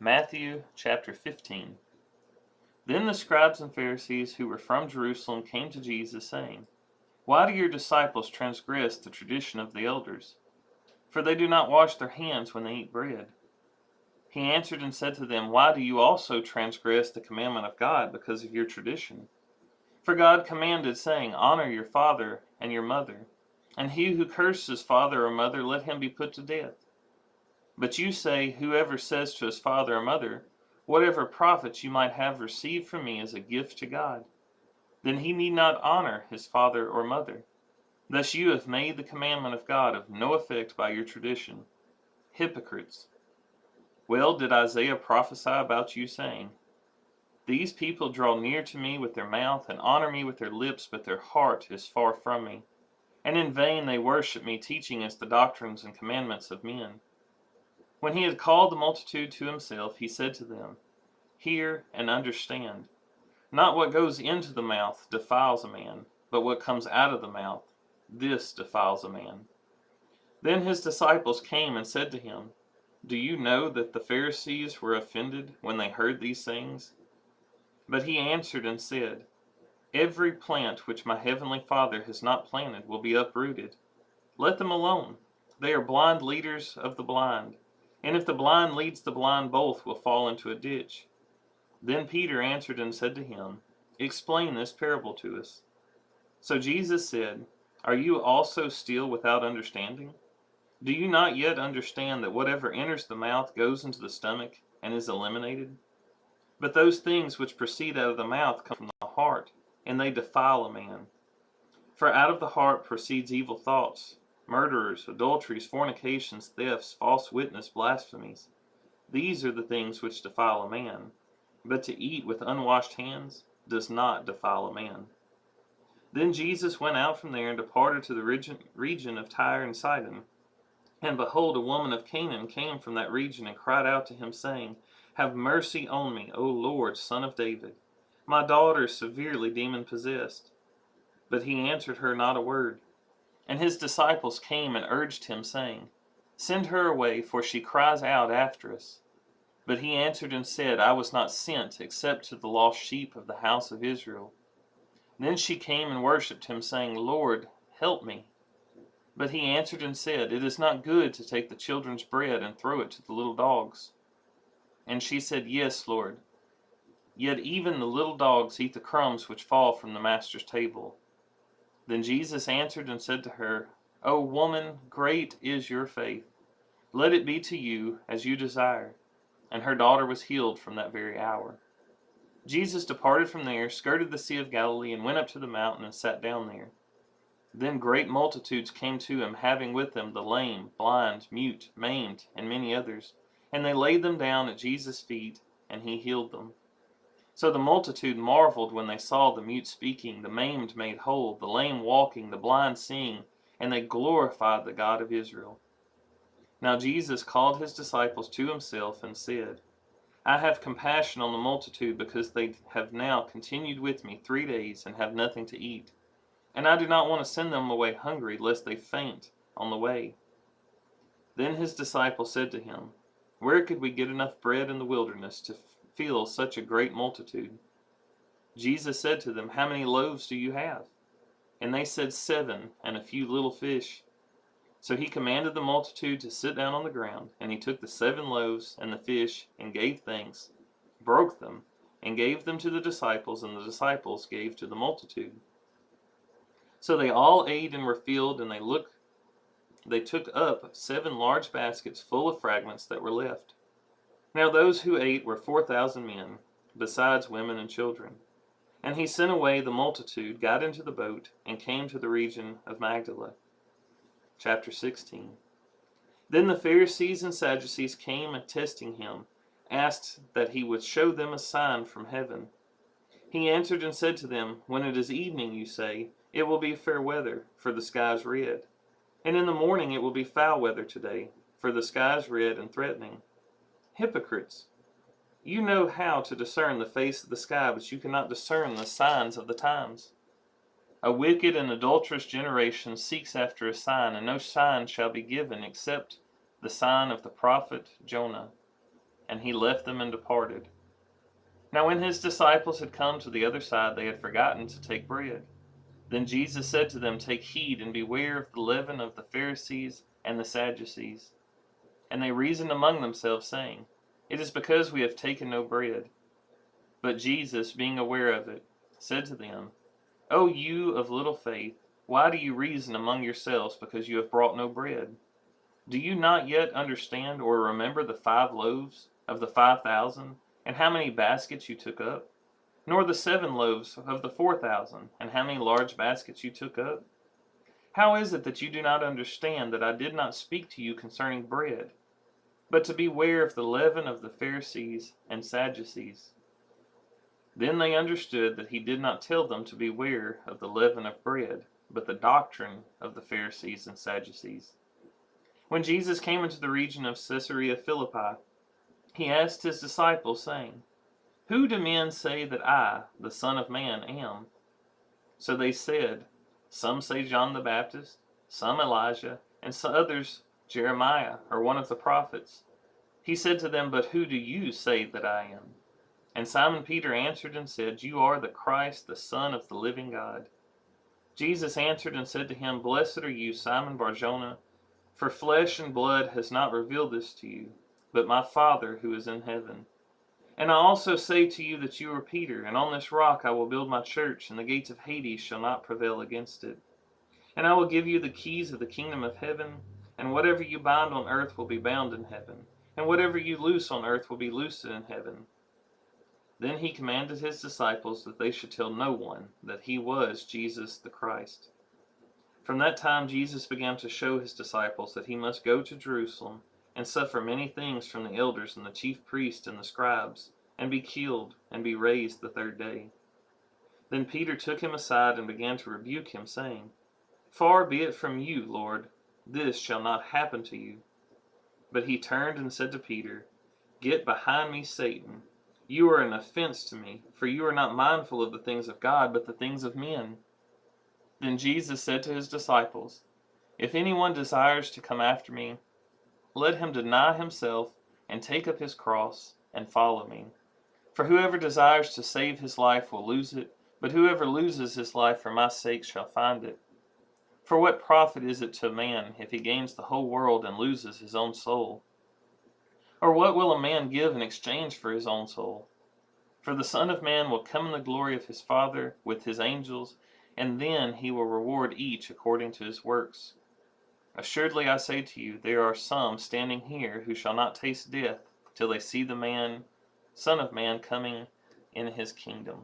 Matthew chapter 15. Then the scribes and Pharisees who were from Jerusalem came to Jesus, saying, Why do your disciples transgress the tradition of the elders? For they do not wash their hands when they eat bread. He answered and said to them, Why do you also transgress the commandment of God because of your tradition? For God commanded, saying, Honor your father and your mother, and he who curses father or mother, let him be put to death. But you say, Whoever says to his father or mother, Whatever profit you might have received from me is a gift to God, then he need not honor his father or mother. Thus you have made the commandment of God of no effect by your tradition. Hypocrites! Well did Isaiah prophesy about you, saying, These people draw near to me with their mouth, and honor me with their lips, but their heart is far from me. And in vain they worship me, teaching as the doctrines and commandments of men. When he had called the multitude to himself, he said to them, Hear and understand. Not what goes into the mouth defiles a man, but what comes out of the mouth, this defiles a man. Then his disciples came and said to him, Do you know that the Pharisees were offended when they heard these things? But he answered and said, Every plant which my heavenly Father has not planted will be uprooted. Let them alone. They are blind leaders of the blind. And if the blind leads the blind, both will fall into a ditch. Then Peter answered and said to him, Explain this parable to us. So Jesus said, Are you also still without understanding? Do you not yet understand that whatever enters the mouth goes into the stomach and is eliminated? But those things which proceed out of the mouth come from the heart, and they defile a man. For out of the heart proceeds evil thoughts, murderers, adulteries, fornications, thefts, false witness, blasphemies. These are the things which defile a man. But to eat with unwashed hands does not defile a man. Then Jesus went out from there and departed to the region of Tyre and Sidon. And behold, a woman of Canaan came from that region and cried out to him, saying, Have mercy on me, O Lord, Son of David. My daughter is severely demon-possessed. But he answered her not a word. And his disciples came and urged him, saying, Send her away, for she cries out after us. But he answered and said, I was not sent except to the lost sheep of the house of Israel. Then she came and worshipped him, saying, Lord, help me. But he answered and said, It is not good to take the children's bread and throw it to the little dogs. And she said, Yes, Lord. Yet even the little dogs eat the crumbs which fall from the master's table. Then Jesus answered and said to her, O woman, great is your faith. Let it be to you as you desire. And her daughter was healed from that very hour. Jesus departed from there, skirted the Sea of Galilee, and went up to the mountain and sat down there. Then great multitudes came to him, having with them the lame, blind, mute, maimed, and many others. And they laid them down at Jesus' feet, and he healed them. So the multitude marveled when they saw the mute speaking, the maimed made whole, the lame walking, the blind seeing, and they glorified the God of Israel. Now Jesus called his disciples to himself and said, I have compassion on the multitude, because they have now continued with me 3 days and have nothing to eat. And I do not want to send them away hungry, lest they faint on the way. Then his disciples said to him, Where could we get enough bread in the wilderness to fill such a great multitude? Jesus said to them, How many loaves do you have? And they said, 7, and a few little fish. So he commanded the multitude to sit down on the ground, and he took the 7 loaves and the fish, and gave thanks, broke them, and gave them to the disciples, and the disciples gave to the multitude. So they all ate and were filled, and they took up 7 large baskets full of fragments that were left. Now those who ate were 4,000 men, besides women and children. And he sent away the multitude, got into the boat, and came to the region of Magdala. Chapter 16. Then the Pharisees and Sadducees came, and testing him, asked that he would show them a sign from heaven. He answered and said to them, When it is evening, you say, It will be fair weather, for the sky is red. And in the morning it will be foul weather today, for the sky is red and threatening. Hypocrites! You know how to discern the face of the sky, but you cannot discern the signs of the times. A wicked and adulterous generation seeks after a sign, and no sign shall be given except the sign of the prophet Jonah. And he left them and departed. Now when his disciples had come to the other side, they had forgotten to take bread. Then Jesus said to them, Take heed and beware of the leaven of the Pharisees and the Sadducees. And they reasoned among themselves, saying, It is because we have taken no bread. But Jesus, being aware of it, said to them, O you of little faith, why do you reason among yourselves because you have brought no bread? Do you not yet understand or remember the 5 loaves of the 5,000, and how many baskets you took up? Nor the 7 loaves of the 4,000, and how many large baskets you took up? How is it that you do not understand that I did not speak to you concerning bread, but to beware of the leaven of the Pharisees and Sadducees? Then they understood that he did not tell them to beware of the leaven of bread, but the doctrine of the Pharisees and Sadducees. When Jesus came into the region of Caesarea Philippi, he asked his disciples, saying, Who do men say that I, the Son of Man, am? So they said, Some say John the Baptist, some Elijah, and some others Jeremiah, or one of the prophets. He said to them, But who do you say that I am? And Simon Peter answered and said, You are the Christ, the Son of the living God. Jesus answered and said to him, Blessed are you, Simon Bar-Jonah, for flesh and blood has not revealed this to you, but my Father who is in heaven. And I also say to you that you are Peter, and on this rock I will build my church, and the gates of Hades shall not prevail against it. And I will give you the keys of the kingdom of heaven, and whatever you bind on earth will be bound in heaven, and whatever you loose on earth will be loosed in heaven. Then he commanded his disciples that they should tell no one that he was Jesus the Christ. From that time Jesus began to show his disciples that he must go to Jerusalem and suffer many things from the elders and the chief priests and the scribes, and be killed, and be raised the 3rd day. Then Peter took him aside and began to rebuke him, saying, Far be it from you, Lord, this shall not happen to you. But he turned and said to Peter, Get behind me, Satan. You are an offense to me, for you are not mindful of the things of God, but the things of men. Then Jesus said to his disciples, If anyone desires to come after me, let him deny himself, and take up his cross, and follow me. For whoever desires to save his life will lose it, but whoever loses his life for my sake shall find it. For what profit is it to a man if he gains the whole world and loses his own soul? Or what will a man give in exchange for his own soul? For the Son of Man will come in the glory of his Father with his angels, and then he will reward each according to his works. Assuredly I say to you, there are some standing here who shall not taste death till they see the Son of Man coming in his kingdom.